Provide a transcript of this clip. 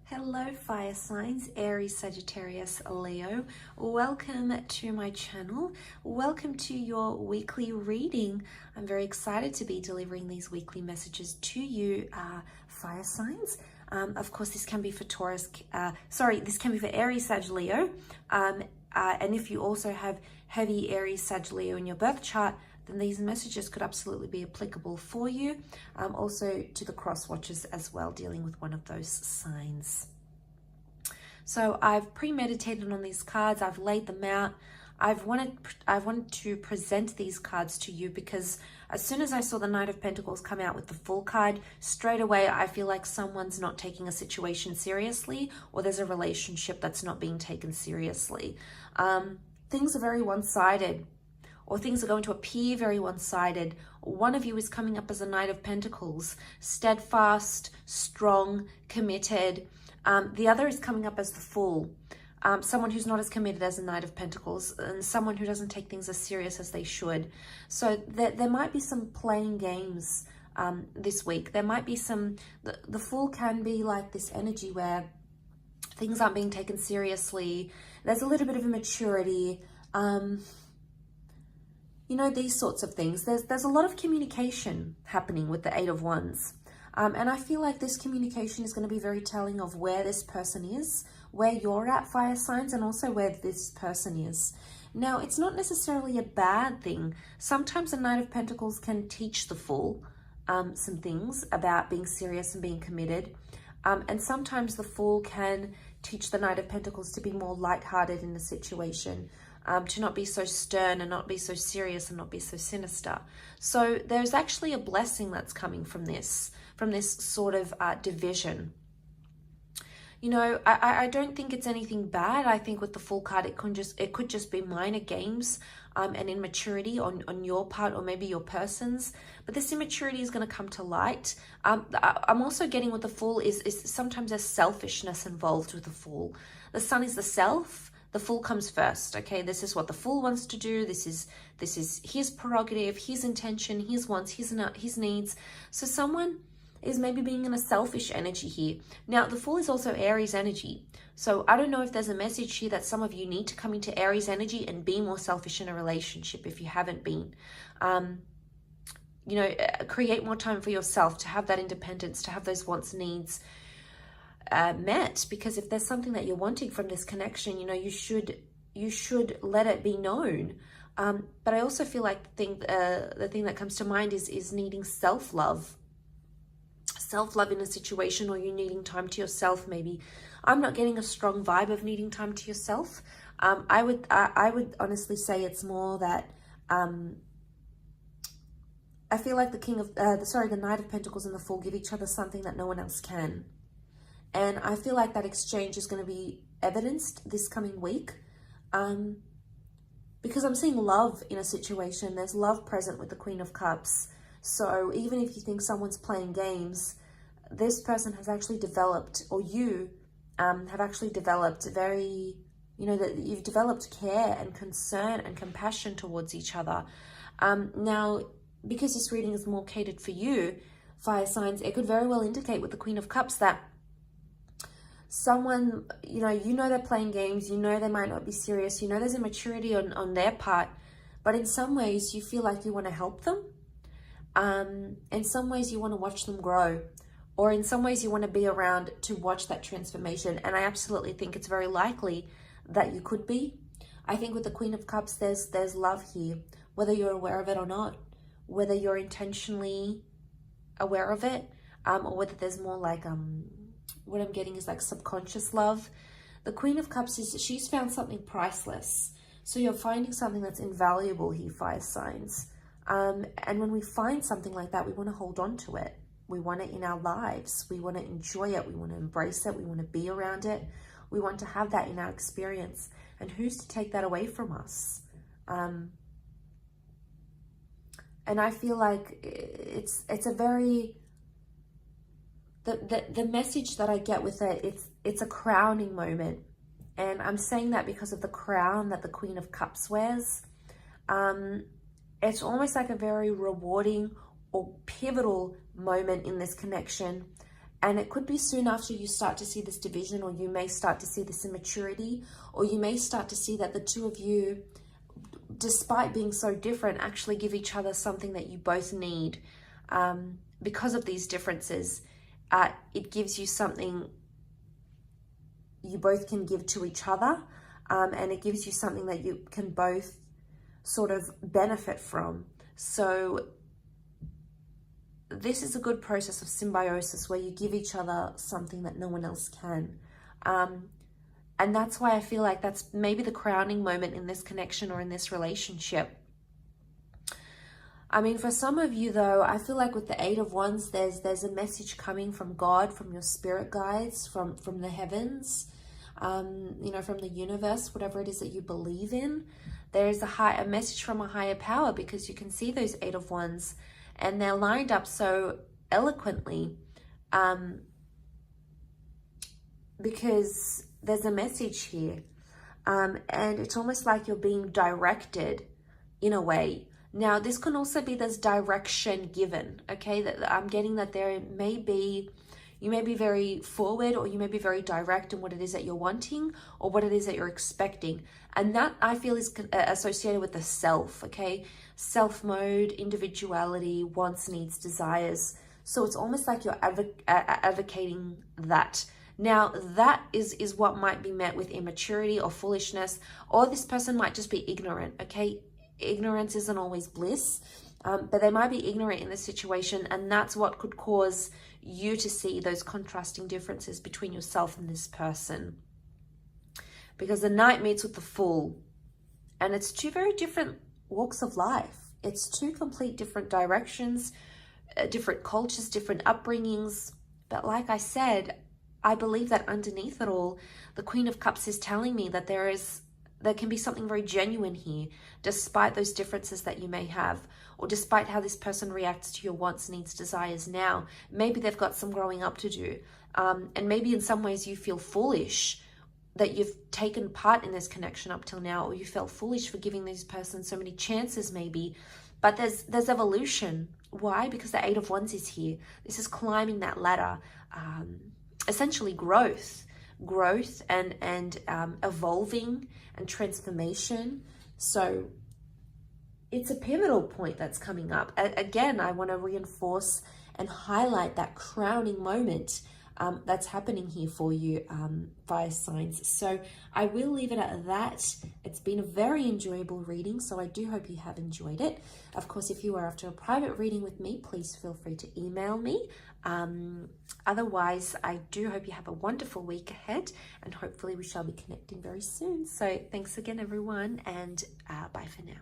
Hello fire signs, Aries, Sagittarius, Leo. Welcome to my channel. Welcome to your weekly reading. I'm very excited to be delivering these weekly messages to you, fire signs. Of course, this can be for this can be for Aries, Sag, Leo. And if you also have heavy Aries, Sag, Leo in your birth chart, then these messages could absolutely be applicable for you. Also to the cross watchers as well, dealing with one of those signs. So I've premeditated on these cards. I've laid them out. I've wanted to present these cards to you because as soon as I saw the Knight of Pentacles come out with the Fool card, straight away I feel like someone's not taking a situation seriously, or there's a relationship that's not being taken seriously. Things are very one-sided, or things are going to appear very one-sided. One of you is coming up as a Knight of Pentacles, steadfast, strong, committed. The other is coming up as the Fool, someone who's not as committed as a Knight of Pentacles, and someone who doesn't take things as serious as they should. So there might be some playing games this week. There might be some, the Fool can be like this energy where things aren't being taken seriously. There's a little bit of immaturity. You know, these sorts of things. There's a lot of communication happening with the Eight of Wands. And I feel like this communication is going to be very telling of where this person is, where you're at, fire signs, and also where this person is. Now, it's not necessarily a bad thing. Sometimes the Knight of Pentacles can teach the Fool some things about being serious and being committed. And sometimes the Fool can teach the Knight of Pentacles to be more lighthearted in the situation. To not be so stern and not be so serious and not be so sinister. So there's actually a blessing that's coming from this sort of division. You know, I don't think it's anything bad. I think with the Fool card, it could just be minor games and immaturity on your part, or maybe your person's. But this immaturity is going to come to light. I'm also getting with the Fool is sometimes there's selfishness involved with the Fool. The Sun is the self. The Fool comes first, okay? This is what the Fool wants to do. This is his prerogative, his intention, his wants, his needs. So someone is maybe being in a selfish energy here. Now, the Fool is also Aries energy. So I don't know if there's a message here that some of you need to come into Aries energy and be more selfish in a relationship if you haven't been. You know, create more time for yourself, to have that independence, to have those wants, needs met, because if there's something that you're wanting from this connection, you know, you should let it be known. But I also feel like the thing that comes to mind is needing self-love in a situation, or you needing time to yourself. Maybe I'm not getting a strong vibe of needing time to yourself. I would honestly say it's more that I feel like the Knight of Pentacles and the Fool give each other something that no one else can. And I feel like that exchange is going to be evidenced this coming week, because I'm seeing love in a situation. There's love present with the Queen of Cups. So even if you think someone's playing games, this person has actually developed, or you have actually developed very, you know, that you've developed care and concern and compassion towards each other. Now, because this reading is more catered for you, fire signs, it could very well indicate with the Queen of Cups that someone, you know they're playing games, you know they might not be serious, you know there's immaturity on their part, but in some ways you feel like you want to help them. In some ways you want to watch them grow, or in some ways you want to be around to watch that transformation. And I absolutely think it's very likely that you could be. I think with the Queen of Cups, there's love here, whether you're aware of it or not, whether you're intentionally aware of it, or whether there's more like what I'm getting is like subconscious love. The Queen of Cups she's found something priceless. So you're finding something that's invaluable here, fire signs. And when we find something like that, we want to hold on to it. We want it in our lives. We want to enjoy it. We want to embrace it. We want to be around it. We want to have that in our experience. And who's to take that away from us? And I feel like it's a very... The message that I get with it, it's a crowning moment. And I'm saying that because of the crown that the Queen of Cups wears. It's almost like a very rewarding or pivotal moment in this connection. And it could be soon after you start to see this division, or you may start to see this immaturity, or you may start to see that the two of you, despite being so different, actually give each other something that you both need. Because of these differences, it gives you something you both can give to each other, and it gives you something that you can both sort of benefit from. So this is a good process of symbiosis where you give each other something that no one else can. And that's why I feel like that's maybe the crowning moment in this connection or in this relationship. I mean, for some of you though, I feel like with the Eight of Wands, there's a message coming from God, from your spirit guides, from the heavens, you know, from the universe, whatever it is that you believe in. There is a message from a higher power, because you can see those Eight of Wands and they're lined up so eloquently, because there's a message here, and it's almost like you're being directed in a way. Now, this can also be this direction given, okay? That I'm getting that there may be, you may be very forward, or you may be very direct in what it is that you're wanting, or what it is that you're expecting. And that, I feel, is associated with the self, okay? Self mode, individuality, wants, needs, desires. So it's almost like you're advocating that. Now, that is what might be met with immaturity or foolishness, or this person might just be ignorant, okay? Ignorance isn't always bliss, but they might be ignorant in this situation, and that's what could cause you to see those contrasting differences between yourself and this person. Because the Knight meets with the Fool, and it's two very different walks of life. It's two complete different directions, different cultures, different upbringings. But like I said, I believe that underneath it all, the Queen of Cups is telling me that there can be something very genuine here, despite those differences that you may have, or despite how this person reacts to your wants, needs, desires now. Maybe they've got some growing up to do. And maybe in some ways you feel foolish that you've taken part in this connection up till now, or you felt foolish for giving this person so many chances maybe. But there's evolution. Why? Because the Eight of Wands is here. This is climbing that ladder, essentially growth and evolving and transformation. So it's a pivotal point that's coming up. Again, I want to reinforce and highlight that crowning moment that's happening here for you, fire signs. So I will leave it at that. It's been a very enjoyable reading, so I do hope you have enjoyed it. Of course, if you are after a private reading with me, please feel free to email me. Otherwise, I do hope you have a wonderful week ahead, and hopefully we shall be connecting very soon. So thanks again, everyone, and bye for now.